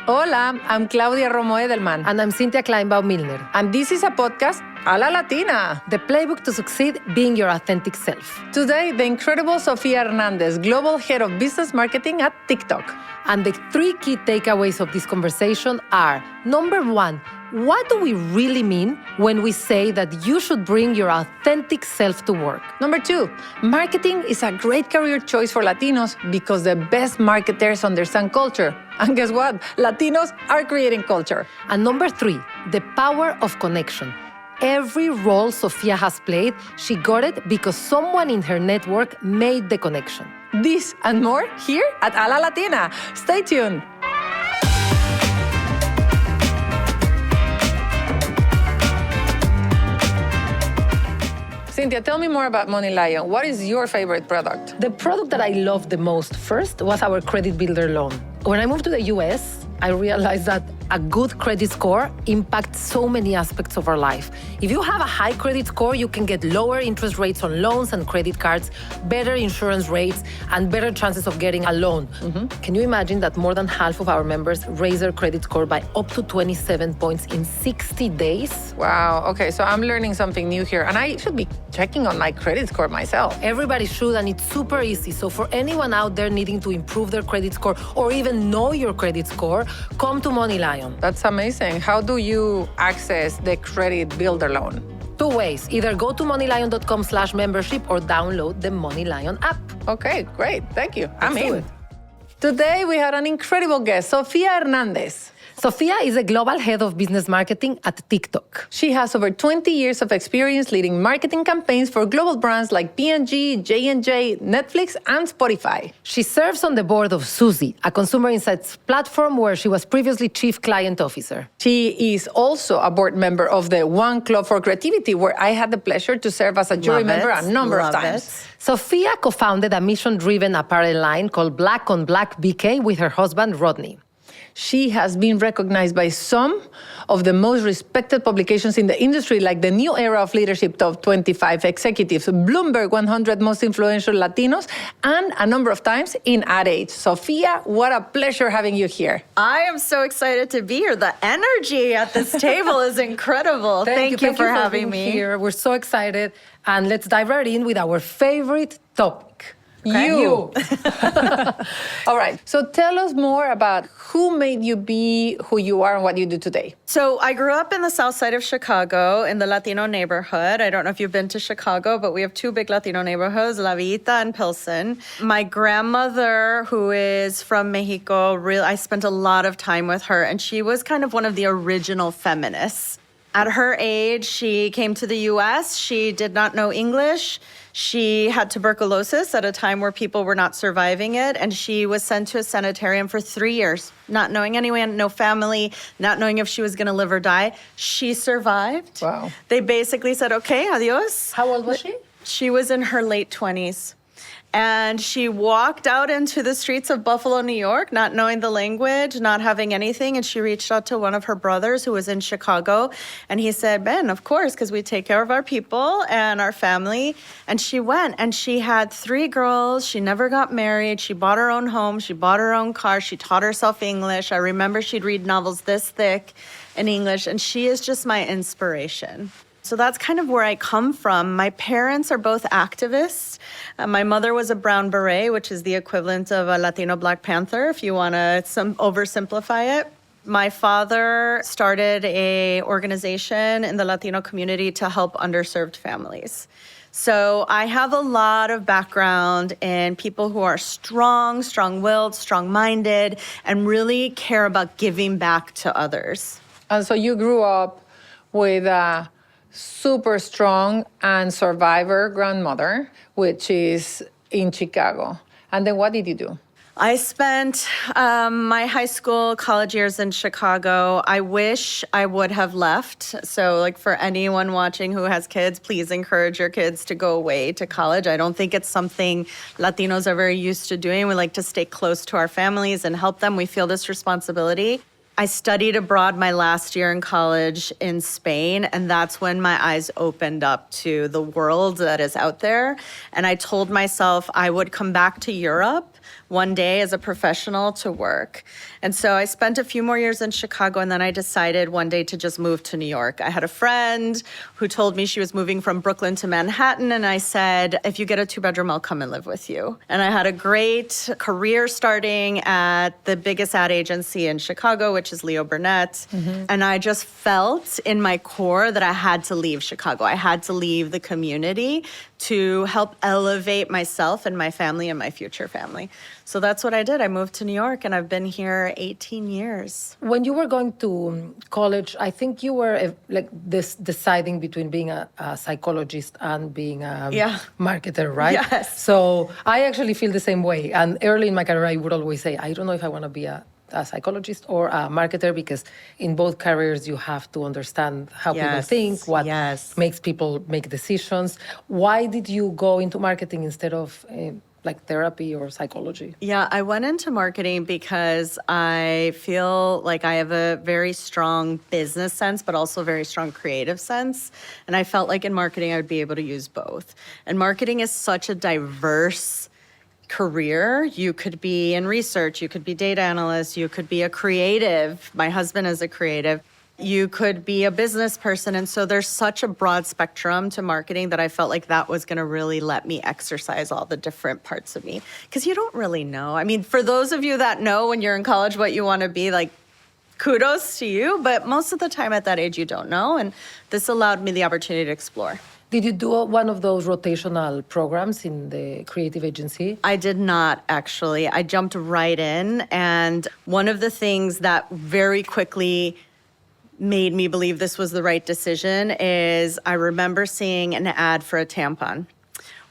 Hola, I'm Claudia Romo Edelman. And I'm Cynthia Kleinbaum-Milner. And this is a podcast a la Latina. The playbook to succeed, being your authentic self. Today, the incredible Sofia Hernández, Global Head of Business Marketing at TikTok. And the 3 key takeaways of this conversation are, number 1, what do we really mean when we say that you should bring your authentic self to work? Number 2, marketing is a great career choice for Latinos because the best marketers understand culture. And guess what? Latinos are creating culture. And number 3, the power of connection. Every role Sofia has played, she got it because someone in her network made the connection. This and more here at A La Latina. Stay tuned. Cynthia, tell me more about Money Lion. What is your favorite product? The product that I loved the most first was our credit builder loan. When I moved to the US, I realized that a good credit score impacts so many aspects of our life. If you have a high credit score, you can get lower interest rates on loans and credit cards, better insurance rates, and better chances of getting a loan. Can you imagine that more than half of our members raise their credit score by up to 27 points in 60 days? Wow, okay, so I'm learning something new here, and I should be checking on my credit score myself. Everybody should, and it's super easy. So for anyone out there needing to improve their credit score or even know your credit score, come to Money Lion. That's amazing. How do you access the credit builder loan? 2 ways. Either go to moneylion.com/membership or download the Money Lion app. Okay, great. Thank you. I'm Let's do in. it. Today, we had an incredible guest, Sofia Hernández. Sofia is a global head of business marketing at TikTok. She has over 20 years of experience leading marketing campaigns for global brands like P&G, J&J, Netflix, and Spotify. She serves on the board of Suzy, a consumer insights platform where she was previously chief client officer. She is also a board member of the One Club for Creativity, where I had the pleasure to serve as a jury member a number of times. Sofia co-founded a mission-driven apparel line called Black on Black BK with her husband, Rodney. She has been recognized by some of the most respected publications in the industry, like the New Era of Leadership Top 25 Executives, Bloomberg 100 Most Influential Latinos, and a number of times in Ad Age. Sofia, what a pleasure having you here. I am so excited to be here. The energy at this table is incredible. Thank you for having me here. We're so excited. And let's dive right in with our favorite topic. Okay. You. All right. So tell us more about who made you be who you are and what you do today. So I grew up in the south side of Chicago in the Latino neighborhood. I don't know if you've been to Chicago, but we have 2 big Latino neighborhoods, La Villita and Pilsen. My grandmother, who is from Mexico, I spent a lot of time with her, and she was kind of one of the original feminists. At her age, she came to the U.S. She did not know English. She had tuberculosis at a time where people were not surviving it, and she was sent to a sanitarium for 3 years, not knowing anyone, no family, not knowing if she was going to live or die. She survived. Wow. They basically said, okay, adios. How old was she? She was in her late 20s. And she walked out into the streets of Buffalo, New York, not knowing the language, not having anything. And she reached out to one of her brothers who was in Chicago. And he said, Ben, of course, because we take care of our people and our family. And she went, and she had 3 girls. She never got married. She bought her own home. She bought her own car. She taught herself English. I remember she'd read novels this thick in English. And she is just my inspiration. So that's kind of where I come from. My parents are both activists. My mother was a Brown Beret, which is the equivalent of a Latino Black Panther, if you want to oversimplify it. My father started an organization in the Latino community to help underserved families. So I have a lot of background in people who are strong-willed, strong-minded, and really care about giving back to others. And so you grew up with a super strong and survivor grandmother, which is in Chicago. And then what did you do? I spent my high school, college years in Chicago. I wish I would have left. So like for anyone watching who has kids, please encourage your kids to go away to college. I don't think it's something Latinos are very used to doing. We like to stay close to our families and help them. We feel this responsibility. I studied abroad my last year in college in Spain, and that's when my eyes opened up to the world that is out there. And I told myself I would come back to Europe one day as a professional to work. And so I spent a few more years in Chicago, and then I decided one day to just move to New York. I had a friend who told me she was moving from Brooklyn to Manhattan, and I said, if you get a 2-bedroom, I'll come and live with you. And I had a great career starting at the biggest ad agency in Chicago, which is Leo Burnett. And I just felt in my core that I had to leave Chicago. I had to leave the community to help elevate myself and my family and my future family. So that's what I did. I moved to New York, and I've been here 18 years. When you were going to college, I think you were deciding between being a psychologist and being a marketer, right? Yes. So I actually feel the same way. And early in my career, I would always say, I don't know if I want to be a psychologist or a marketer, because in both careers you have to understand how people think, what makes people make decisions. Why did you go into marketing instead of therapy or psychology? Yeah, I went into marketing because I feel like I have a very strong business sense, but also a very strong creative sense. And I felt like in marketing, I would be able to use both. And marketing is such a diverse career. You could be in research, you could be data analyst, you could be a creative. My husband is a creative. You could be a business person. And so there's such a broad spectrum to marketing that I felt like that was going to really let me exercise all the different parts of me. Because you don't really know. I mean, for those of you that know when you're in college what you want to be, like, kudos to you. But most of the time at that age, you don't know. And this allowed me the opportunity to explore. Did you do one of those rotational programs in the creative agency? I did not, actually. I jumped right in. And one of the things that very quickly made me believe this was the right decision is I remember seeing an ad for a tampon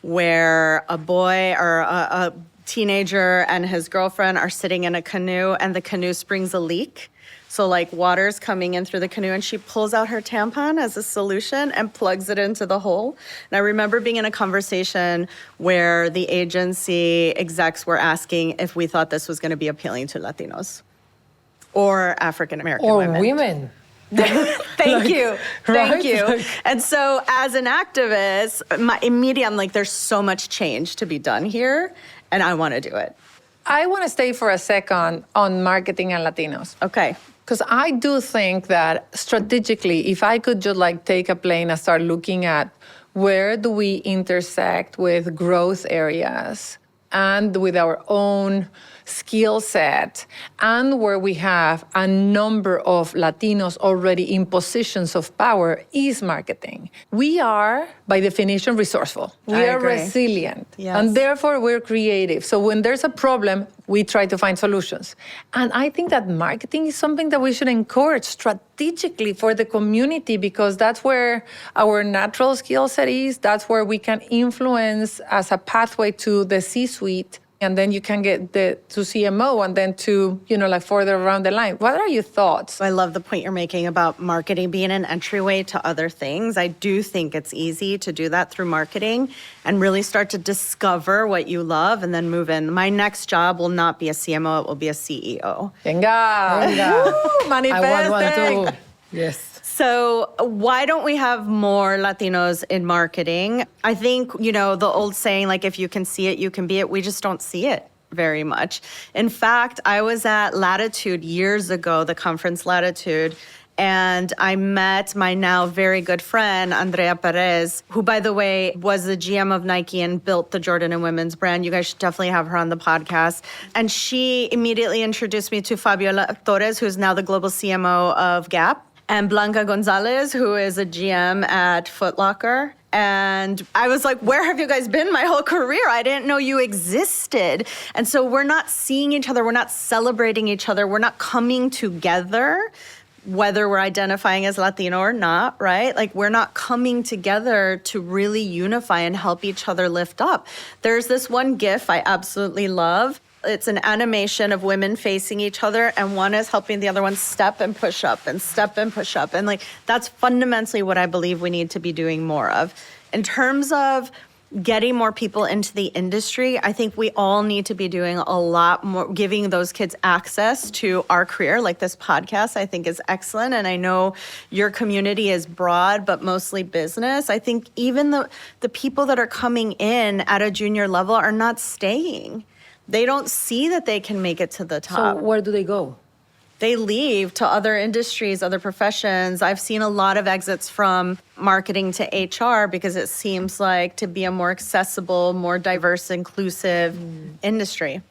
where a boy or a teenager and his girlfriend are sitting in a canoe, and the canoe springs a leak. So like water's coming in through the canoe, and she pulls out her tampon as a solution and plugs it into the hole. And I remember being in a conversation where the agency execs were asking if we thought this was going to be appealing to Latinos or African American women. Or women. Thank you. Right? Thank you. And so as an activist, I'm like, there's so much change to be done here, and I want to do it. I want to stay for a second on marketing and Latinos. Okay. Because I do think that strategically, if I could just take a plane and start looking at where do we intersect with growth areas and with our own skill set, and where we have a number of Latinos already in positions of power, is marketing. We are, by definition, resourceful. We are resilient. Yes. And therefore, we're creative. So when there's a problem, we try to find solutions. And I think that marketing is something that we should encourage strategically for the community, because that's where our natural skill set is. That's where we can influence as a pathway to the C-suite. And then you can get to CMO and then to, further around the line. What are your thoughts? I love the point you're making about marketing being an entryway to other things. I do think it's easy to do that through marketing and really start to discover what you love and then move in. My next job will not be a CMO, it will be a CEO. Venga. Manifesting. I want one too. Yes. So why don't we have more Latinos in marketing? I think, the old saying, like, if you can see it, you can be it. We just don't see it very much. In fact, I was at Latitude years ago, the conference Latitude, and I met my now very good friend, Andrea Perez, who, by the way, was the GM of Nike and built the Jordan and women's brand. You guys should definitely have her on the podcast. And she immediately introduced me to Fabiola Torres, who's now the global CMO of Gap, and Blanca Gonzalez, who is a GM at Foot Locker. And I was like, where have you guys been my whole career? I didn't know you existed. And so we're not seeing each other. We're not celebrating each other. We're not coming together, whether we're identifying as Latino or not, right? Like, we're not coming together to really unify and help each other lift up. There's this one GIF I absolutely love. It's an animation of women facing each other, and one is helping the other one step and push up and step and push up. And that's fundamentally what I believe we need to be doing more of. In terms of getting more people into the industry, I think we all need to be doing a lot more, giving those kids access to our career. Like this podcast, I think is excellent. And I know your community is broad, but mostly business. I think even the people that are coming in at a junior level are not staying. They don't see that they can make it to the top. So where do they go? They leave to other industries, other professions. I've seen a lot of exits from marketing to HR because it seems like to be a more accessible, more diverse, inclusive industry.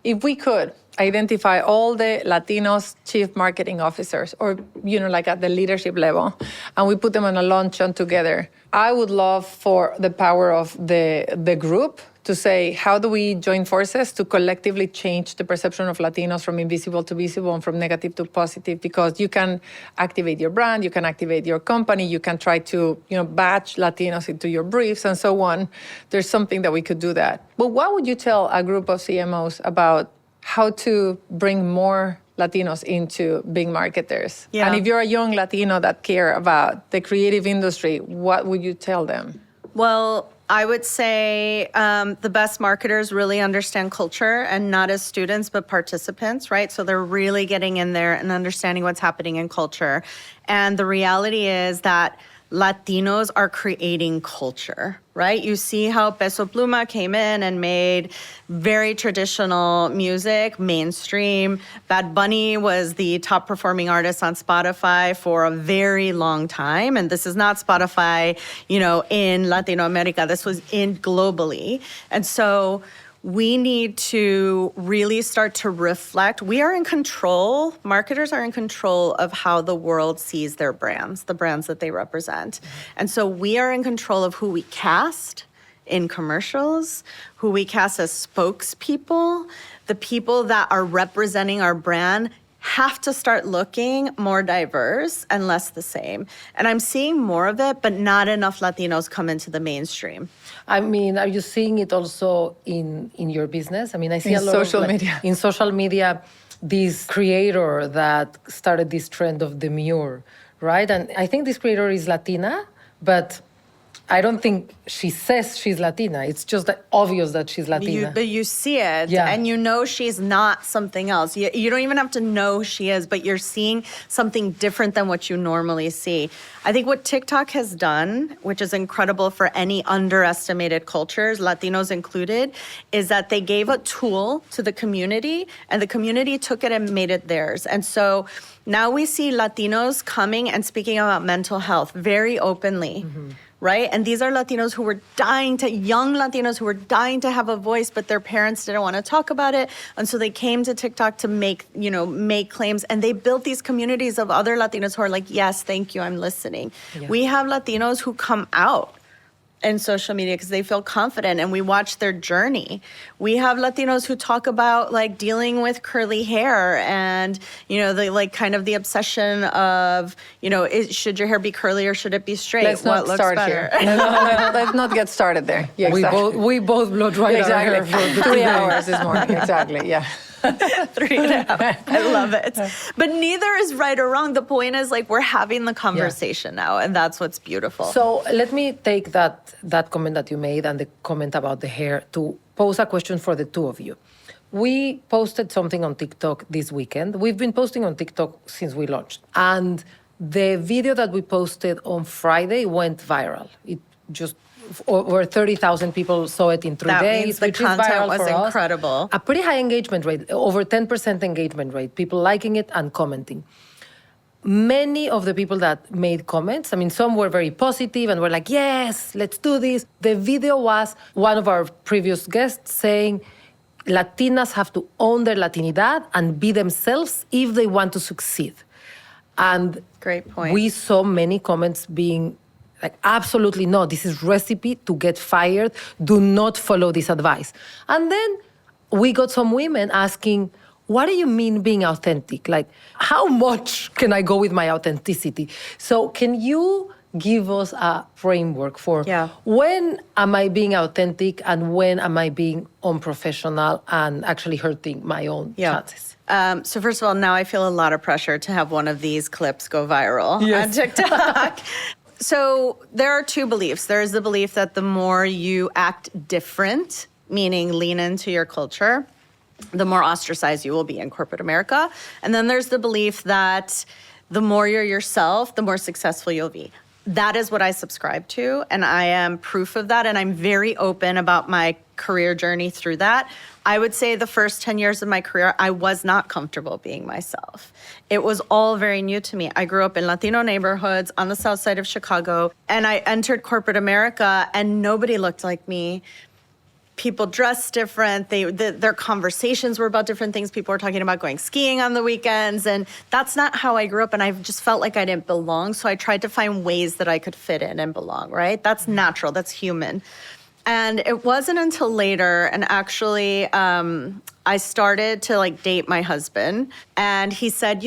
If we could identify all the Latinos chief marketing officers or, like at the leadership level, and we put them on a luncheon together, I would love for the power of the group to say, how do we join forces to collectively change the perception of Latinos from invisible to visible and from negative to positive? Because you can activate your brand, you can activate your company, you can try to, batch Latinos into your briefs and so on. There's something that we could do that. But what would you tell a group of CMOs about how to bring more Latinos into being marketers? Yeah. And if you're a young Latino that care about the creative industry, what would you tell them? Well, I would say the best marketers really understand culture, and not as students, but participants, right? So they're really getting in there and understanding what's happening in culture. And the reality is that Latinos are creating culture, right? You see how Peso Pluma came in and made very traditional music mainstream. Bad Bunny was the top performing artist on Spotify for a very long time. And this is not Spotify, in Latino America. This was in globally. And so we need to really start to reflect. We are in control. Marketers are in control of how the world sees their brands, the brands that they represent. And so we are in control of who we cast in commercials, who we cast as spokespeople. The people that are representing our brand have to start looking more diverse and less the same. And I'm seeing more of it, but not enough Latinos come into the mainstream. I mean, are you seeing it also in your business? I mean, I see In a lot social of media. In social media, this creator that started this trend of demure, right? And I think this creator is Latina, but I don't think she says she's Latina. It's just obvious that she's Latina. But you see it, Yeah. and she's not something else. You don't even have to know who she is, but you're seeing something different than what you normally see. I think what TikTok has done, which is incredible for any underestimated cultures, Latinos included, is that they gave a tool to the community, and the community took it and made it theirs. And so now we see Latinos coming and speaking about mental health very openly. Right? And these are Latinos who were young Latinos who were dying to have a voice, but their parents didn't want to talk about it. And so they came to TikTok to make claims. And they built these communities of other Latinos who are like, yes, thank you, I'm listening. Yeah. We have Latinos who come out in social media because they feel confident, and we watch their journey. We have Latinos who talk about dealing with curly hair and, the kind of the obsession of, should your hair be curly or should it be straight? Let's not start here. Let's not get started there. Yeah, exactly. We both blow dry our hair for 3 hours this morning. Exactly, yeah. 3.5. I love it. But neither is right or wrong. The point is we're having the conversation now, and that's what's beautiful. So let me take that comment that you made and the comment about the hair to pose a question for the two of you. We posted something on TikTok this weekend. We've been posting on TikTok since we launched. And the video that we posted on Friday went viral. It just over 30,000 people saw it in 3 days. That means the content was incredible. A pretty high engagement rate, over 10% engagement rate, people liking it and commenting. Many of the people that made comments, I mean, some were very positive and were like, yes, let's do this. The video was one of our previous guests saying, Latinas have to own their Latinidad and be themselves if they want to succeed. And great point. We saw many comments being absolutely no, this is recipe to get fired. Do not follow this advice. And then we got some women asking, what do you mean being authentic? How much can I go with my authenticity? So can you give us a framework for when am I being authentic and when am I being unprofessional and actually hurting my own chances? So first of all, now I feel a lot of pressure to have one of these clips go viral on TikTok. So there are two beliefs. There's the belief that the more you act different, meaning lean into your culture, the more ostracized you will be in corporate America. And then there's the belief that the more you're yourself, the more successful you'll be. that is what I subscribe to, and I am proof of that, and I'm very open about my career journey through that. I would say the first 10 years of my career, I was not comfortable being myself. It was all very new to me. I grew up in Latino neighborhoods on the south side of Chicago, and I entered corporate America, and nobody looked like me. People dressed different. Their conversations were about different things. People were talking about going skiing on the weekends. And that's not how I grew up. And I just felt like I didn't belong. So I tried to find ways that I could fit in and belong, right? That's natural. That's human. And it wasn't until later, and actually, I started to date my husband. And he said,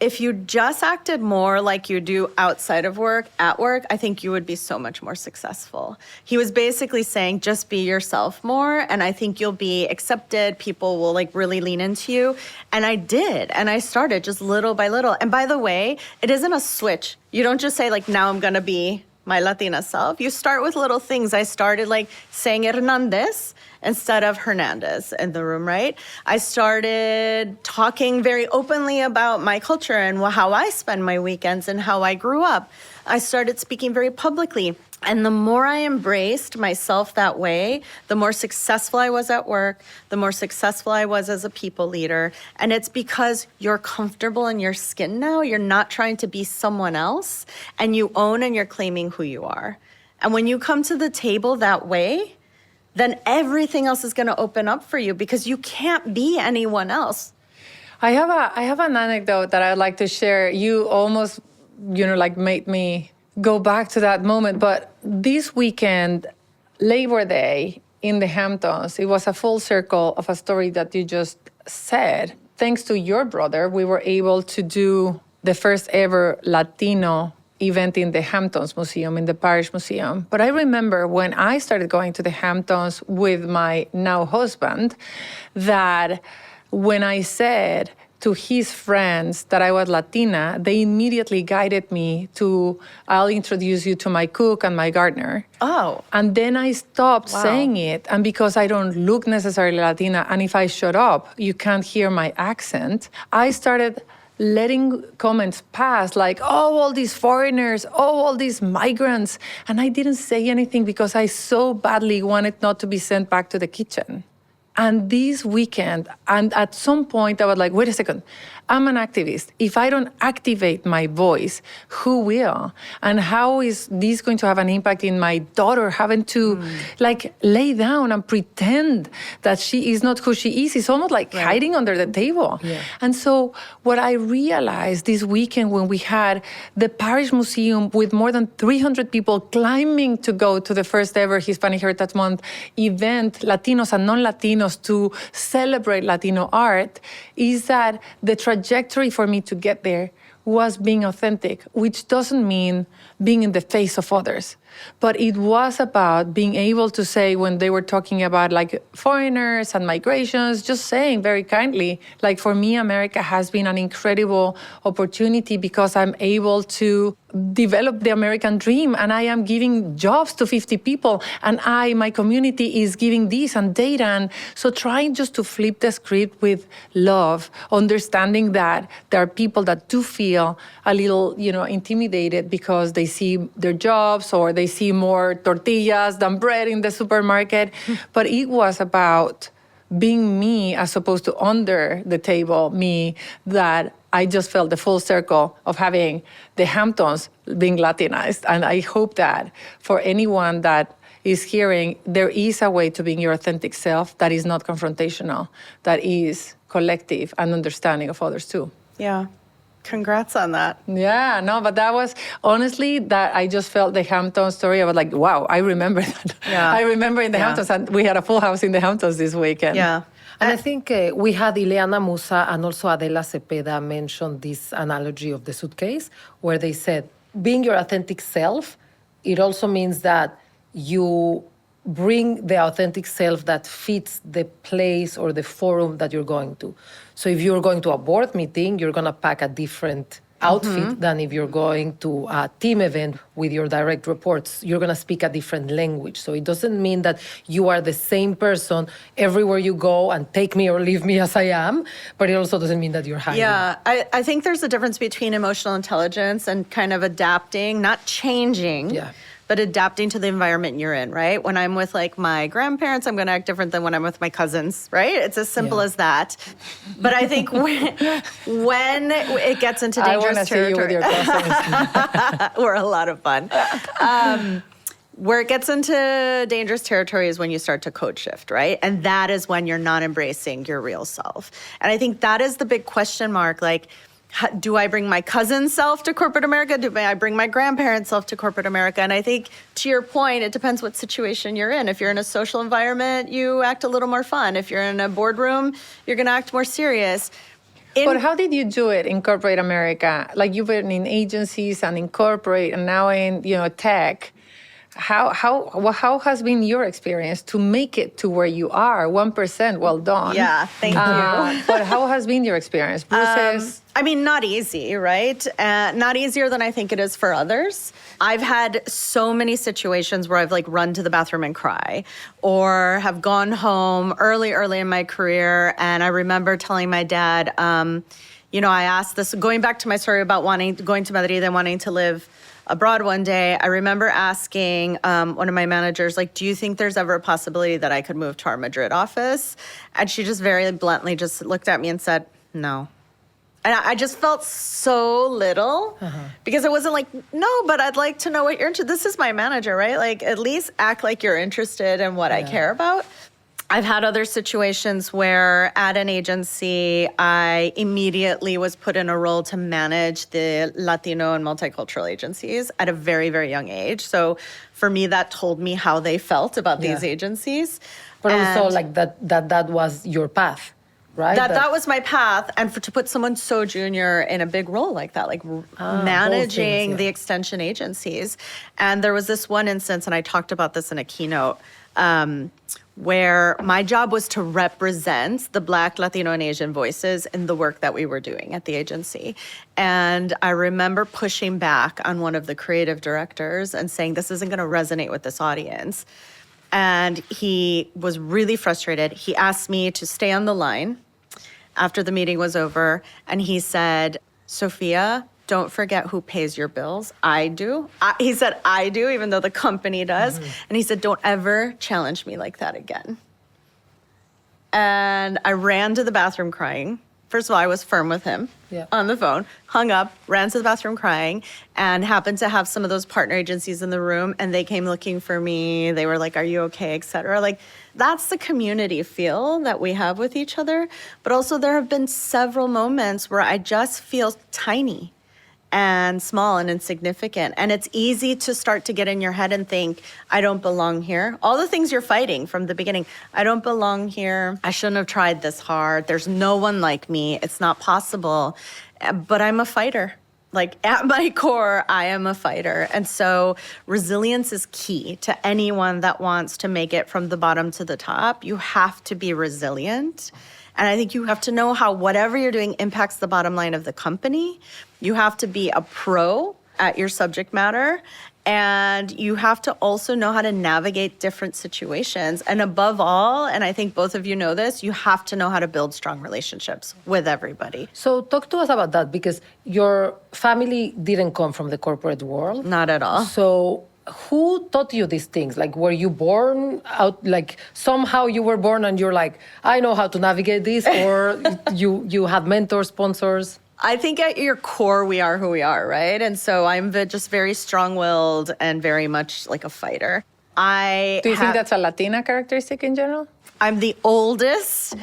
if you just acted more like you do outside of work, at work, I think you would be so much more successful. He was basically saying, just be yourself more, and I think you'll be accepted. People will really lean into you. And I did. And I started just little by little. And by the way, it isn't a switch. You don't just say, now I'm going to be my Latina self. You start with little things. I started saying Hernández instead of Hernández in the room, right? I started talking very openly about my culture and how I spend my weekends and how I grew up. I started speaking very publicly. And the more I embraced myself that way, the more successful I was at work, the more successful I was as a people leader. And it's because you're comfortable in your skin now. You're not trying to be someone else, and you own and you're claiming who you are. And when you come to the table that way, then everything else is going to open up for you because you can't be anyone else. I have an anecdote that I'd like to share. You almost, made me go back to that moment. But this weekend, Labor Day in the Hamptons, it was a full circle of a story that you just said. Thanks to your brother, we were able to do the first ever Latino event in the Hamptons Museum, in the Parish Museum. But I remember when I started going to the Hamptons with my now husband, that when I said to his friends that I was Latina, they immediately guided me to, I'll introduce you to my cook and my gardener. Oh. And then I stopped saying it. And because I don't look necessarily Latina, and if I shut up, you can't hear my accent, I started letting comments pass all these foreigners, all these migrants. And I didn't say anything because I so badly wanted not to be sent back to the kitchen. And this weekend, and at some point I was like, wait a second, I'm an activist. If I don't activate my voice, who will? And how is this going to have an impact in my daughter having to lay down and pretend that she is not who she is? It's almost like hiding under the table. Yeah. And so what I realized this weekend when we had the Parish Museum with more than 300 people climbing to go to the first ever Hispanic Heritage Month event, Latinos and non-Latinos, to celebrate Latino art, is that the trajectory for me to get there was being authentic, which doesn't mean being in the face of others. But it was about being able to say, when they were talking about foreigners and migrations, just saying very kindly, for me, America has been an incredible opportunity because I'm able to develop the American dream, and I am giving jobs to 50 people, and my community is giving this and data. And so trying just to flip the script with love, understanding that there are people that do feel a little, intimidated because they see their jobs or they see more tortillas than bread in the supermarket. But it was about being me as opposed to under the table me, that I just felt the full circle of having the Hamptons being Latinized. And I hope that for anyone that is hearing, there is a way to being your authentic self that is not confrontational, that is collective and understanding of others too. Yeah. Congrats on that. Yeah, no, but that was, honestly, that I just felt the Hamptons story. I was like, wow, I remember that. Yeah. I remember in the Hamptons, and we had a full house in the Hamptons this weekend. Yeah. And I think we had Ileana Musa and also Adela Cepeda mention this analogy of the suitcase, where they said, being your authentic self, it also means that you bring the authentic self that fits the place or the forum that you're going to. So if you're going to a board meeting, you're going to pack a different outfit than if you're going to a team event with your direct reports. You're going to speak a different language. So it doesn't mean that you are the same person everywhere you go and take me or leave me as I am, but it also doesn't mean that you're hiding. Yeah, I think there's a difference between emotional intelligence and kind of adapting, not changing. Yeah. But adapting to the environment you're in, right? When I'm with like my grandparents, I'm going to act different than when I'm with my cousins, right? It's as simple as that. But I think when it gets into dangerous territory, I want to see you with your cousins. we're a lot of fun. Where it gets into dangerous territory is when you start to code shift, right? And that is when you're not embracing your real self. And I think that is the big question mark, like, do I bring my cousin self to corporate America? Do I bring my grandparents' self to corporate America? And I think, to your point, it depends what situation you're in. If you're in a social environment, you act a little more fun. If you're in a boardroom, you're going to act more serious. But how did you do it in corporate America? Like you've been in agencies and in corporate and now in tech. How has been your experience to make it to where you are? 1%, well done. Yeah, thank you. But how has been your experience? Bruises? I mean, not easy, right? Not easier than I think it is for others. I've had so many situations where I've like run to the bathroom and cry, or have gone home early in my career. And I remember telling my dad, I asked this, going back to my story about going to Madrid and wanting to live abroad one day, I remember asking one of my managers, like, do you think there's ever a possibility that I could move to our Madrid office? And she just very bluntly just looked at me and said, no. And I just felt so little because it wasn't like, no, but I'd like to know what you're interested. This is my manager, right? Like, at least act like you're interested in what I care about. I've had other situations where at an agency, I immediately was put in a role to manage the Latino and multicultural agencies at a very, very young age. So for me, that told me how they felt about these agencies. But also like that was your path, right? That was my path. And to put someone so junior in a big role like that, like managing the extension agencies. And there was this one instance, and I talked about this in a keynote, where my job was to represent the Black, Latino, and Asian voices in the work that we were doing at the agency. And I remember pushing back on one of the creative directors and saying, this isn't going to resonate with this audience. And he was really frustrated. He asked me to stay on the line after the meeting was over. And he said, Sofia, don't forget who pays your bills. I do. He said, I do, even though the company does. And he said, don't ever challenge me like that again. And I ran to the bathroom crying. First of all, I was firm with him on the phone, hung up, ran to the bathroom crying, and happened to have some of those partner agencies in the room, and they came looking for me. They were like, are you okay, et cetera. Like, that's the community feel that we have with each other. But also there have been several moments where I just feel tiny and small and insignificant. And it's easy to start to get in your head and think, I don't belong here. All the things you're fighting from the beginning. I don't belong here. I shouldn't have tried this hard. There's no one like me. It's not possible. But I'm a fighter. Like, at my core, I am a fighter. And so resilience is key to anyone that wants to make it from the bottom to the top. You have to be resilient. And I think you have to know how whatever you're doing impacts the bottom line of the company. You have to be a pro at your subject matter. And you have to also know how to navigate different situations. And above all, and I think both of you know this, you have to know how to build strong relationships with everybody. So talk to us about that, because your family didn't come from the corporate world. Not at all. So who taught you these things? Like, were you born out, like somehow you were born and you're like, I know how to navigate this, or you had mentors, sponsors? I think at your core, we are who we are, right? And so I'm just very strong-willed and very much like a fighter. Do you think that's a Latina characteristic in general? I'm the oldest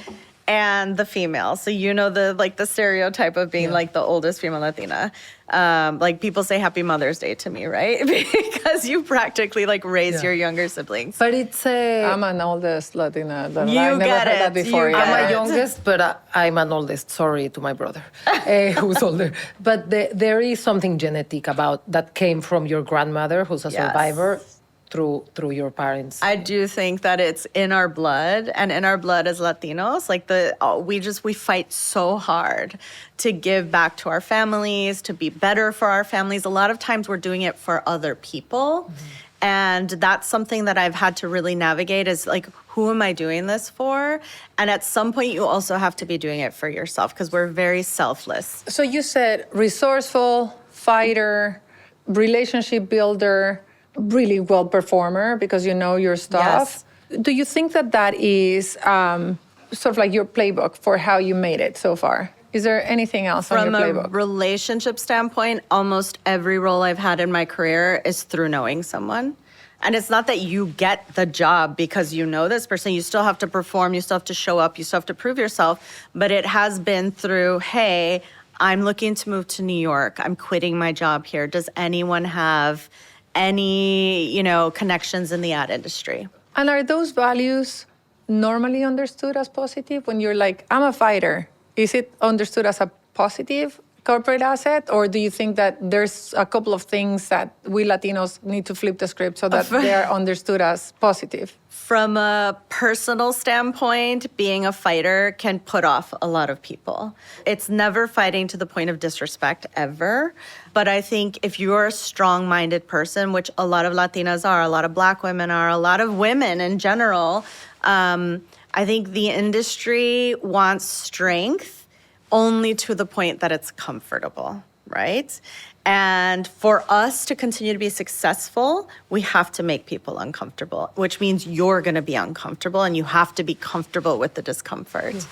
and the female. So the stereotype of being like the oldest female Latina. Like people say Happy Mother's Day to me, right? Because you practically like raise your younger siblings. But it's I'm an oldest Latina. I You never get heard that it. before. You I'm get a it. youngest, but I'm an oldest. Sorry to my brother, who's older. But there is something genetic about that came from your grandmother, who's a survivor. through your parents? I do think that it's in our blood, and in our blood as Latinos, like we fight so hard to give back to our families, to be better for our families. A lot of times we're doing it for other people. And that's something that I've had to really navigate is like, who am I doing this for? And at some point, you also have to be doing it for yourself because we're very selfless. So you said resourceful, fighter, relationship builder, really well performer because you know your stuff. Yes. Do you think that is sort of like your playbook for how you made it so far? Is there anything else on your playbook? From a relationship standpoint, almost every role I've had in my career is through knowing someone. And it's not that you get the job because you know this person. You still have to perform. You still have to show up. You still have to prove yourself. But it has been through, hey, I'm looking to move to New York. I'm quitting my job here. Does anyone have any, connections in the ad industry? And are those values normally understood as positive? When you're like, I'm a fighter, is it understood as a positive corporate asset? Or do you think that there's a couple of things that we Latinos need to flip the script so that they are understood as positive? From a personal standpoint, being a fighter can put off a lot of people. It's never fighting to the point of disrespect, ever. But I think if you're a strong-minded person, which a lot of Latinas are, a lot of Black women are, a lot of women in general, I think the industry wants strength only to the point that it's comfortable, right? And for us to continue to be successful, we have to make people uncomfortable, which means you're going to be uncomfortable and you have to be comfortable with the discomfort.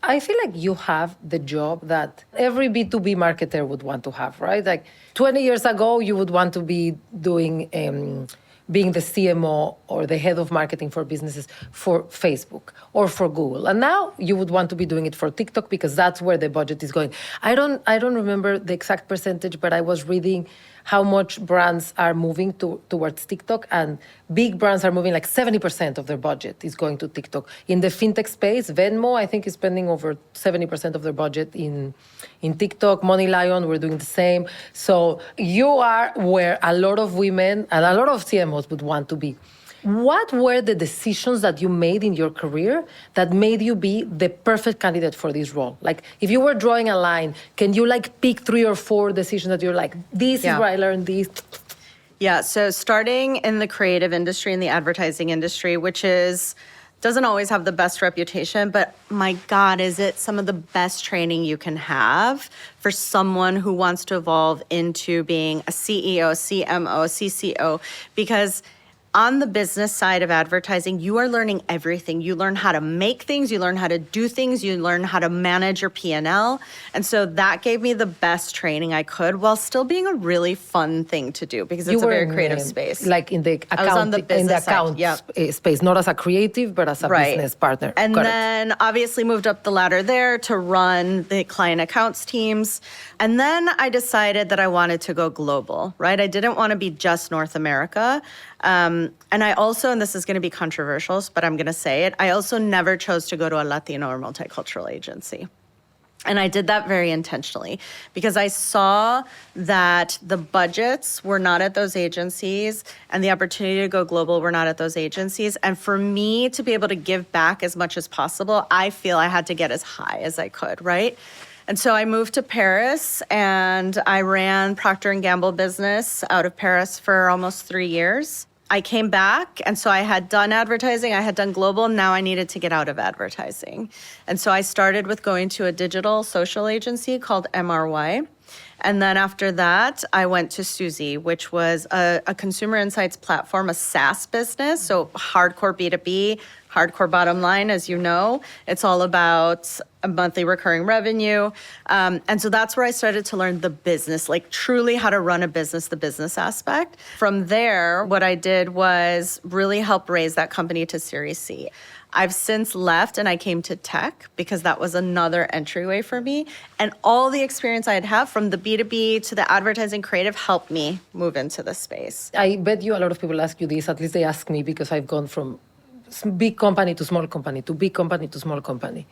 I feel like you have the job that every B2B marketer would want to have, right? Like 20 years ago, you would want to be doing being the CMO or the head of marketing for businesses for Facebook or for Google. And now you would want to be doing it for TikTok because that's where the budget is going. I don't remember the exact percentage, but I was reading how much brands are moving towards TikTok, and big brands are moving like 70% of their budget is going to TikTok. In the fintech space, Venmo, I think, is spending over 70% of their budget in TikTok. Money Lion, we're doing the same. So you are where a lot of women and a lot of CMOs would want to be. What were the decisions that you made in your career that made you be the perfect candidate for this role? Like, if you were drawing a line, can you pick 3 or 4 decisions that you're like, this is where I learned this? Yeah, so starting in the creative industry, in the advertising industry, which doesn't always have the best reputation, but my God, is it some of the best training you can have for someone who wants to evolve into being a CEO, CMO, CCO, because on the business side of advertising, you are learning everything. You learn how to make things, you learn how to do things, you learn how to manage your P&L. And so that gave me the best training I could while still being a really fun thing to do because it's a very creative space. Like in the account, I was on the business side, space, not as a creative, but as a business partner. And then obviously moved up the ladder there to run the client accounts teams. And then I decided that I wanted to go global, right? I didn't want to be just North America. And I also, and this is going to be controversial, but I'm going to say it, I also never chose to go to a Latino or multicultural agency. And I did that very intentionally because I saw that the budgets were not at those agencies and the opportunity to go global were not at those agencies. And for me to be able to give back as much as possible, I feel I had to get as high as I could, right? And so I moved to Paris and I ran Procter & Gamble business out of Paris for almost 3 years. I came back, and so I had done advertising, I had done global, now I needed to get out of advertising. And so I started with going to a digital social agency called MRY. And then after that, I went to Suzy, which was a consumer insights platform, a SaaS business, so hardcore B2B, hardcore bottom line, as you know. It's all about a monthly recurring revenue. And so that's where I started to learn the business, like truly how to run a business, the business aspect. From there, what I did was really help raise that company to Series C. I've since left and I came to tech because that was another entryway for me. And all the experience I'd have from the B2B to the advertising creative helped me move into the space. I bet you a lot of people ask you this, at least they ask me because I've gone from big company to small company to big company to small company.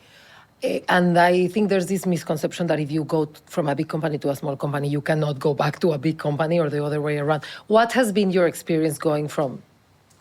And I think there's this misconception that if you go from a big company to a small company, you cannot go back to a big company or the other way around. What has been your experience going from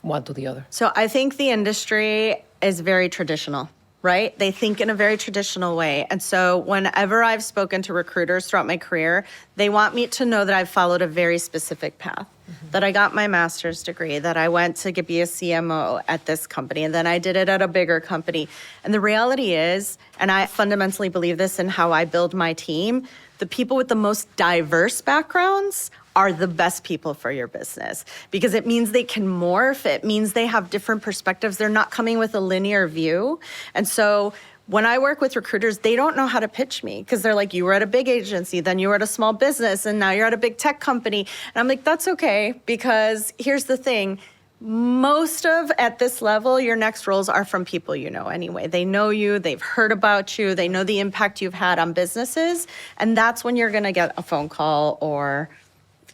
one to the other? So I think the industry is very traditional, right? They think in a very traditional way. And so whenever I've spoken to recruiters throughout my career, they want me to know that I've followed a very specific path, that I got my master's degree, that I went to be a CMO at this company, and then I did it at a bigger company. And the reality is, and I fundamentally believe this in how I build my team, the people with the most diverse backgrounds are the best people for your business, because it means they can morph. It means they have different perspectives. They're not coming with a linear view. And so when I work with recruiters, they don't know how to pitch me, because they're like, you were at a big agency, then you were at a small business, and now you're at a big tech company. And I'm like, that's okay, because here's the thing. Most of, at this level, your next roles are from people you know anyway. They know you, they've heard about you, they know the impact you've had on businesses, and that's when you're gonna get a phone call or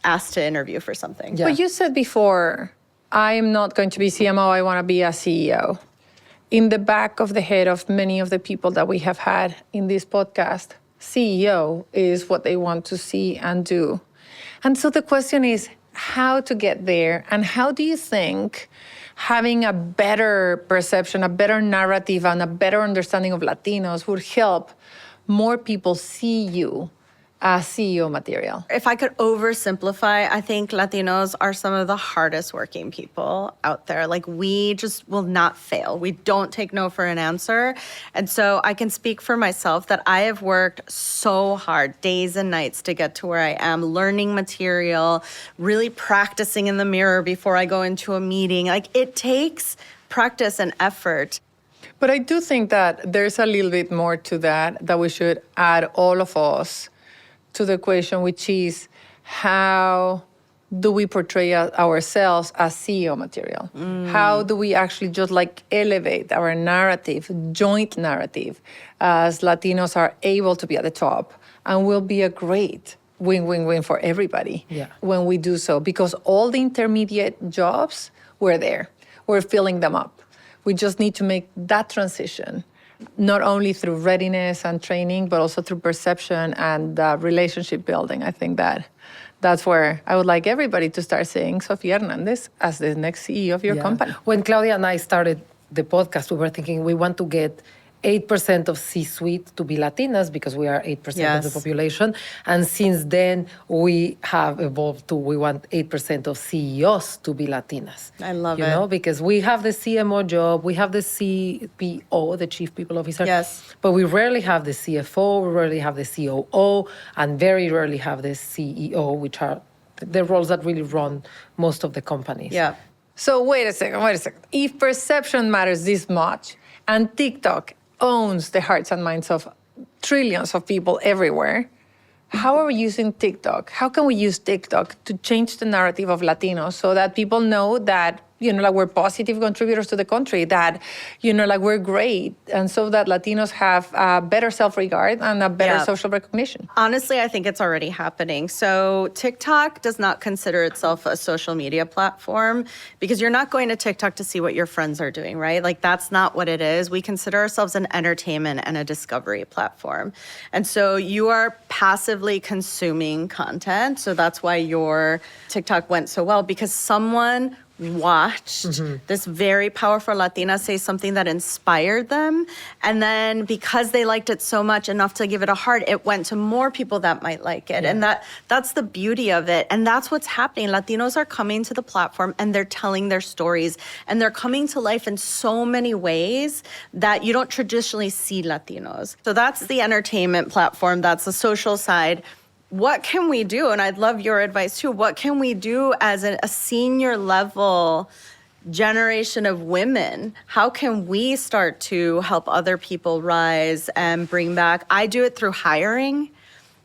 asked to interview for something. Yeah. But you said before, I'm not going to be CMO, I want to be a CEO. In the back of the head of many of the people that we have had in this podcast, CEO is what they want to see and do. And so the question is how to get there, and how do you think having a better perception, a better narrative, and a better understanding of Latinos would help more people see you as CEO material? If I could oversimplify, I think Latinos are some of the hardest working people out there. Like, we just will not fail. We don't take no for an answer. And so I can speak for myself that I have worked so hard, days and nights, to get to where I am, learning material, really practicing in the mirror before I go into a meeting. Like, it takes practice and effort. But I do think that there's a little bit more to that we should add, all of us, to the equation, which is how do we portray ourselves as CEO material? How do we actually just elevate our narrative, joint narrative, as Latinos are able to be at the top, and will be a great win-win-win for everybody when we do so, because all the intermediate jobs, we're there. We're filling them up. We just need to make that transition, not only through readiness and training, but also through perception and relationship building. I think that's where I would like everybody to start seeing Sofia Hernández as the next CEO of your company. When Claudia and I started the podcast, we were thinking we want to get 8% of C-suite to be Latinas, because we are 8% of the population. And since then, we have evolved to, we want 8% of CEOs to be Latinas. I love it. You know, because we have the CMO job, we have the CPO, the Chief People Officer. Yes. But we rarely have the CFO, we rarely have the COO, and very rarely have the CEO, which are the roles that really run most of the companies. Yeah. So wait a second. If perception matters this much, and TikTok owns the hearts and minds of trillions of people everywhere, how are we using TikTok? How can we use TikTok to change the narrative of Latinos so that people know that, we're positive contributors to the country, that, we're great, and so that Latinos have a better self-regard and a better social recognition? Honestly, I think it's already happening. So TikTok does not consider itself a social media platform, because you're not going to TikTok to see what your friends are doing, right? Like, that's not what it is. We consider ourselves an entertainment and a discovery platform. And so you are passively consuming content. So that's why your TikTok went so well, because someone watched this very powerful Latina say something that inspired them. And then because they liked it so much, enough to give it a heart, it went to more people that might like it. And that's the beauty of it. And that's what's happening. Latinos are coming to the platform and they're telling their stories, and they're coming to life in so many ways that you don't traditionally see Latinos. So that's the entertainment platform. That's the social side. What can we do? And I'd love your advice too. What can we do as a senior level generation of women? How can we start to help other people rise and bring back? I do it through hiring.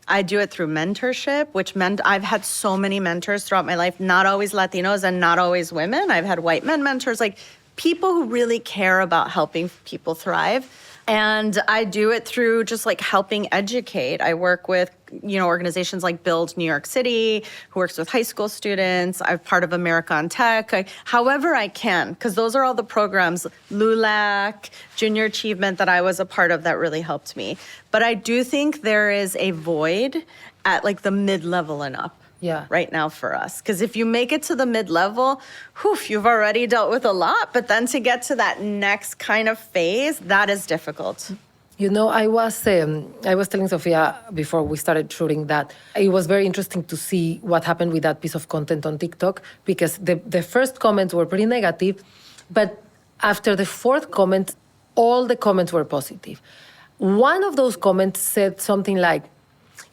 I do it through mentorship, which meant I've had so many mentors throughout my life, not always Latinos and not always women. I've had white men mentors, like people who really care about helping people thrive. And I do it through just like helping educate. I work with, organizations like Build New York City, who works with high school students. I'm part of America on Tech, however I can, because those are all the programs, LULAC, Junior Achievement, that I was a part of that really helped me. But I do think there is a void at like the mid-level and up. Yeah. Right now for us. Because if you make it to the mid-level, you've already dealt with a lot. But then to get to that next kind of phase, that is difficult. I was telling Sofia before we started shooting that it was very interesting to see what happened with that piece of content on TikTok, because the first comments were pretty negative, but after the fourth comment, all the comments were positive. One of those comments said something like,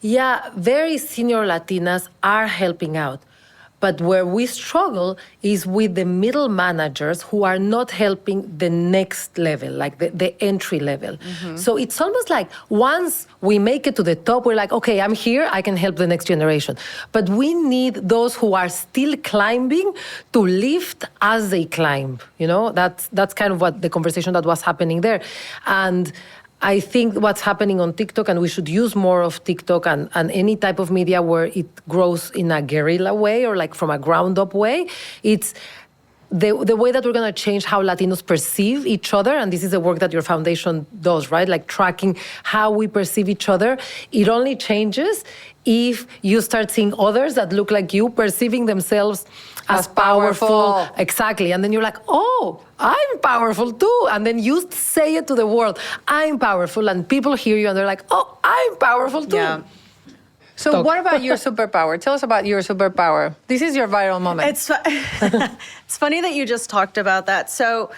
yeah, very senior Latinas are helping out. But where we struggle is with the middle managers who are not helping the next level, like the entry level. Mm-hmm. So it's almost like once we make it to the top, we're like, okay, I'm here, I can help the next generation. But we need those who are still climbing to lift as they climb. That's kind of what the conversation that was happening there. And I think what's happening on TikTok, and we should use more of TikTok and any type of media where it grows in a guerrilla way or like from a ground up way, it's the way that we're going to change how Latinos perceive each other. And this is the work that your foundation does, right? Like tracking how we perceive each other. It only changes if you start seeing others that look like you perceiving themselves as powerful. Exactly. And then you're like, oh, I'm powerful too. And then you say it to the world, I'm powerful. And people hear you and they're like, oh, I'm powerful too. Yeah. So what about your superpower? Tell us about your superpower. This is your viral moment. It's funny that you just talked about that. So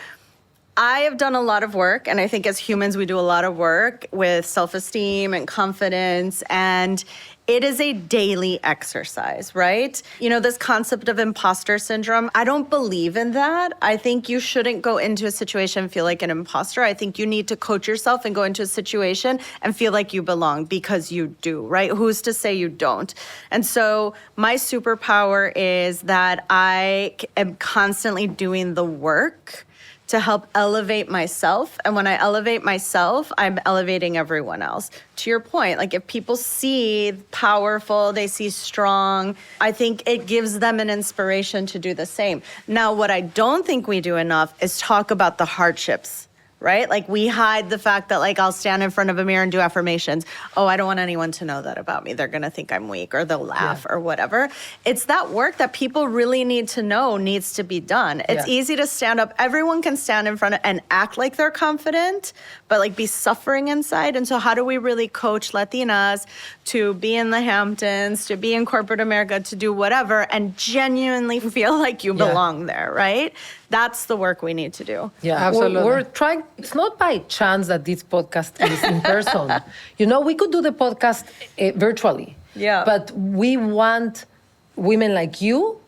I have done a lot of work, and I think as humans, we do a lot of work with self-esteem and confidence, and it is a daily exercise, right? This concept of imposter syndrome, I don't believe in that. I think you shouldn't go into a situation and feel like an imposter. I think you need to coach yourself and go into a situation and feel like you belong, because you do, right? Who's to say you don't? And so my superpower is that I am constantly doing the work to help elevate myself. And when I elevate myself, I'm elevating everyone else. To your point, like if people see powerful, they see strong, I think it gives them an inspiration to do the same. Now, what I don't think we do enough is talk about the hardships, right? Like we hide the fact that like I'll stand in front of a mirror and do affirmations. Oh, I don't want anyone to know that about me. They're going to think I'm weak, or they'll laugh or whatever. It's that work that people really need to know needs to be done. It's easy to stand up. Everyone can stand in front of and act like they're confident, but like be suffering inside. And so how do we really coach Latinas to be in the Hamptons, to be in corporate America, to do whatever, and genuinely feel like you belong there, right? That's the work we need to do. Yeah, absolutely. We're trying. It's not by chance that this podcast is in person. We could do the podcast virtually. Yeah. But we want women like you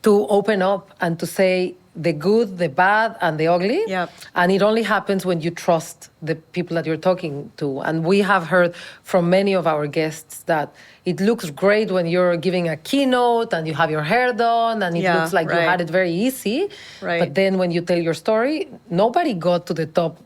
to open up and to say the good, the bad, and the ugly. Yep. And it only happens when you trust the people that you're talking to. And we have heard from many of our guests that it looks great when you're giving a keynote and you have your hair done and it looks like you had it very easy. Right. But then when you tell your story, nobody got to the top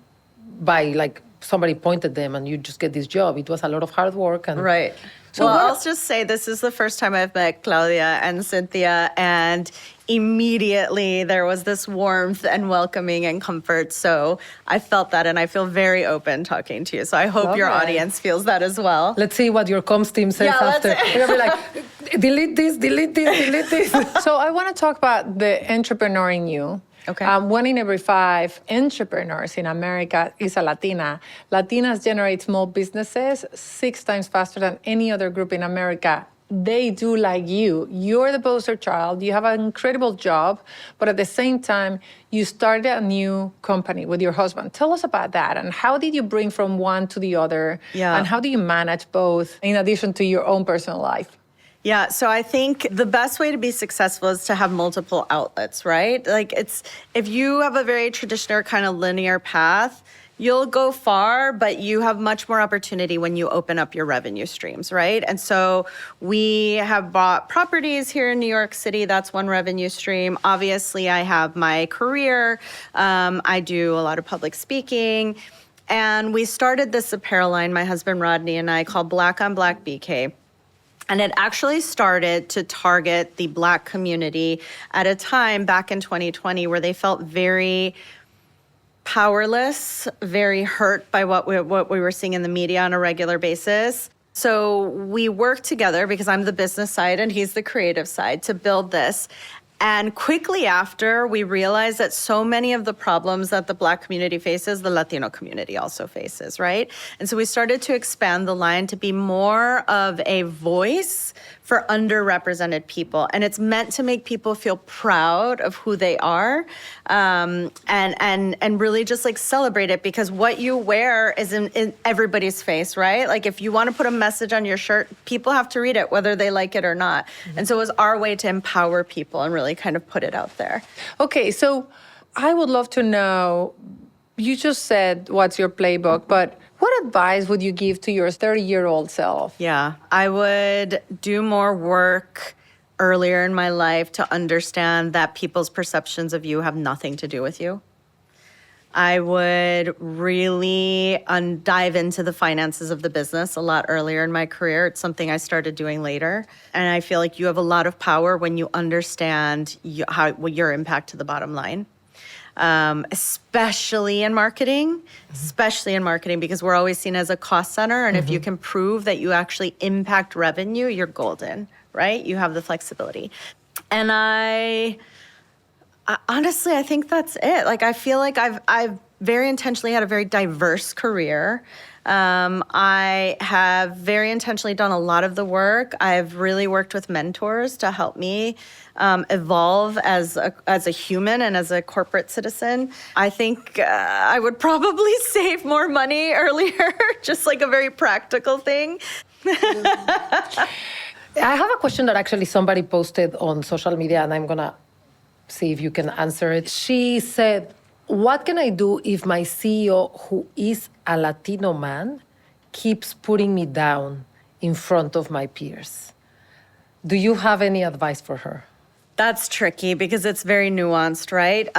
by like somebody pointed them and you just get this job. It was a lot of hard work. And Right. So I'll just say this is the first time I've met Claudia and Cynthia, and immediately there was this warmth and welcoming and comfort. So I felt that, and I feel very open talking to you. So I hope your audience feels that as well. Let's see what your comms team says after. We're going to be like, delete this, delete this, delete this. So I want to talk about the entrepreneur in you. Okay. 1 in every 5 entrepreneurs in America is a Latina. Latinas generate small businesses 6 times faster than any other group in America. They do like you. You're the poster child. You have an incredible job, but at the same time, you started a new company with your husband. Tell us about that, and how did you bring from one to the other? Yeah. And how do you manage both in addition to your own personal life? Yeah, so I think the best way to be successful is to have multiple outlets, right? Like if you have a very traditional kind of linear path, you'll go far, but you have much more opportunity when you open up your revenue streams, right? And so we have bought properties here in New York City. That's one revenue stream. Obviously, I have my career. I do a lot of public speaking. And we started this apparel line, my husband Rodney and I, called Black on Black BK. And it actually started to target the Black community at a time back in 2020 where they felt very powerless, very hurt by what we were seeing in the media on a regular basis. So we worked together, because I'm the business side and he's the creative side, to build this. And quickly after, we realized that so many of the problems that the Black community faces, the Latino community also faces, right? And so we started to expand the line to be more of a voice for underrepresented people. And it's meant to make people feel proud of who they are, and really just like celebrate it, because what you wear is in everybody's face, right? Like if you want to put a message on your shirt, people have to read it, whether they like it or not. Mm-hmm. And so it was our way to empower people and really kind of put it out there. Okay, so I would love to know, you just said what's your playbook, but what advice would you give to your 30-year-old self? Yeah, I would do more work earlier in my life to understand that people's perceptions of you have nothing to do with you. I would really dive into the finances of the business a lot earlier in my career. It's something I started doing later. And I feel like you have a lot of power when you understand your impact to the bottom line. Especially in marketing, because we're always seen as a cost center. And if you can prove that you actually impact revenue, you're golden, right? You have the flexibility. And I honestly, I think that's it. Like, I feel like I've very intentionally had a very diverse career. I have very intentionally done a lot of the work. I've really worked with mentors to help me evolve as a human and as a corporate citizen. I think I would probably save more money earlier, just like a very practical thing. I have a question that actually somebody posted on social media, and I'm going to see if you can answer it. She said, what can I do if my CEO, who is a Latino man, keeps putting me down in front of my peers? Do you have any advice for her? That's tricky because it's very nuanced, right?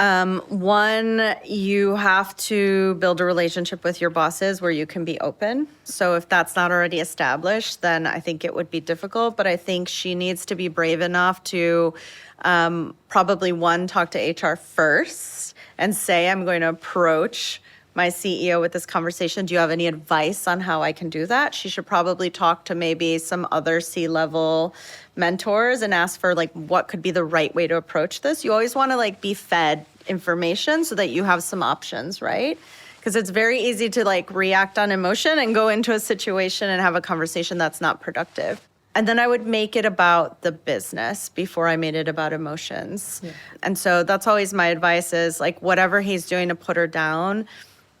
One, you have to build a relationship with your bosses where you can be open. So if that's not already established, then I think it would be difficult. But I think she needs to be brave enough to probably, one, talk to HR first and say, I'm going to approach my CEO with this conversation. Do you have any advice on how I can do that? She should probably talk to maybe some other C-level mentors and ask for like what could be the right way to approach this. You always want to like be fed information so that you have some options, right? Because it's very easy to like react on emotion and go into a situation and have a conversation that's not productive. And then I would make it about the business before I made it about emotions. Yeah. And so that's always my advice is like whatever he's doing to put her down,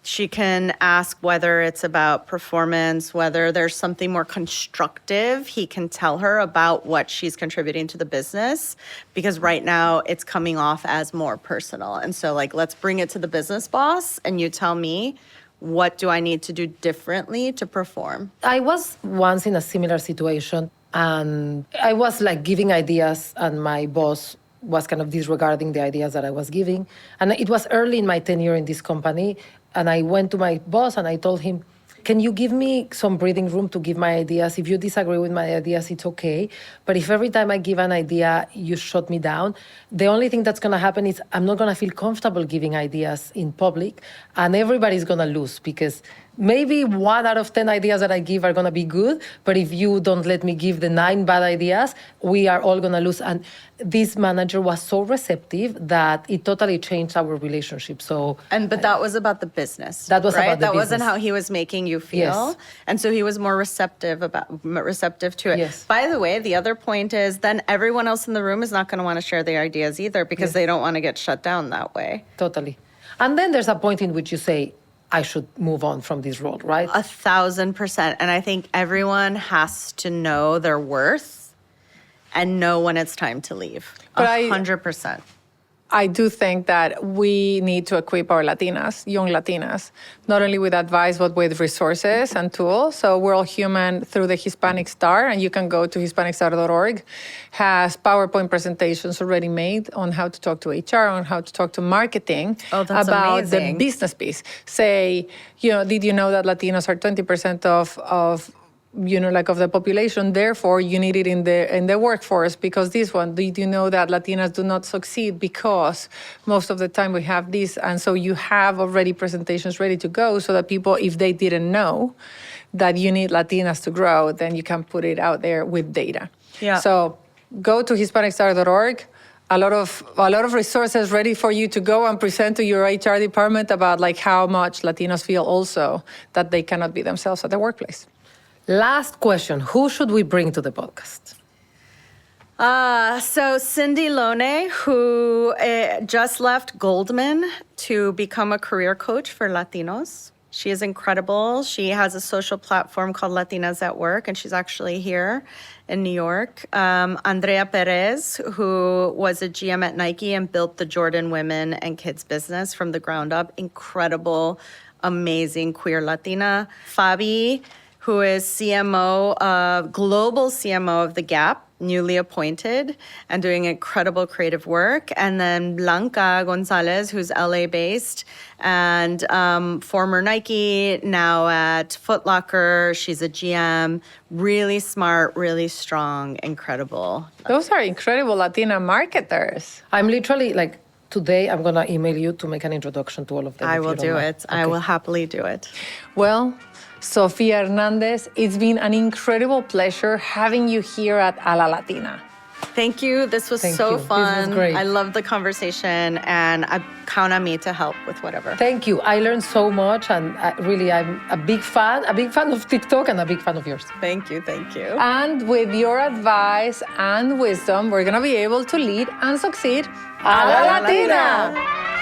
she can ask whether it's about performance, whether there's something more constructive he can tell her about what she's contributing to the business, because right now it's coming off as more personal. And so like, let's bring it to the business boss and you tell me, what do I need to do differently to perform? I was once in a similar situation and I was like giving ideas and my boss was kind of disregarding the ideas that I was giving. And it was early in my tenure in this company. And I went to my boss and I told him, can you give me some breathing room to give my ideas? If you disagree with my ideas, it's okay. But if every time I give an idea, you shut me down, the only thing that's going to happen is I'm not going to feel comfortable giving ideas in public. And everybody's going to lose because maybe 1 out of 10 ideas that I give are going to be good. But if you don't let me give the 9 bad ideas, we are all going to lose. And this manager was so receptive that it totally changed our relationship. But that was about the business. That was right? about the that business. Wasn't how he was making you feel. Yes. And so he was more receptive to it. Yes. By the way, the other point is then everyone else in the room is not going to want to share their ideas either because they don't want to get shut down that way. Totally. And then there's a point in which you say, I should move on from this role, right? 1,000%. And I think everyone has to know their worth and know when it's time to leave. 100%. I do think that we need to equip our Latinas, young Latinas, not only with advice, but with resources and tools. So We're All Human through the Hispanic Star, and you can go to hispanicstar.org, has PowerPoint presentations already made on how to talk to HR, on how to talk to marketing that's about amazing. the business piece. Say, did you know that Latinos are 20% of the population, therefore you need it in the workforce because this one. Did you know that Latinas do not succeed because most of the time we have this? And so you have already presentations ready to go so that people, if they didn't know that you need Latinas to grow, then you can put it out there with data. Yeah. So go to hispanicstar.org. A lot of resources ready for you to go and present to your HR department about how much Latinos feel also that they cannot be themselves at the workplace. Last question. Who should we bring to the podcast? So Cindy Lone, who just left Goldman to become a career coach for Latinos. She is incredible. She has a social platform called Latinas at Work, and she's actually here in New York. Andrea Perez, who was a GM at Nike and built the Jordan women and kids business from the ground up. Incredible, amazing queer Latina. Fabi, who is global CMO of The Gap, newly appointed and doing incredible creative work. And then Blanca Gonzalez, who's LA-based and former Nike, now at Foot Locker. She's a GM, really smart, really strong, incredible. Those are incredible Latina marketers. I'm literally today I'm going to email you to make an introduction to all of them. I will do it. Okay. I will happily do it. Well, Sofia Hernández, it's been an incredible pleasure having you here at A La Latina. Thank you. This was so fun. This was great. I love the conversation, and count on me to help with whatever. Thank you. I learned so much, and I'm a big fan of TikTok and a big fan of yours. Thank you. Thank you. And with your advice and wisdom, we're going to be able to lead and succeed A La Latina.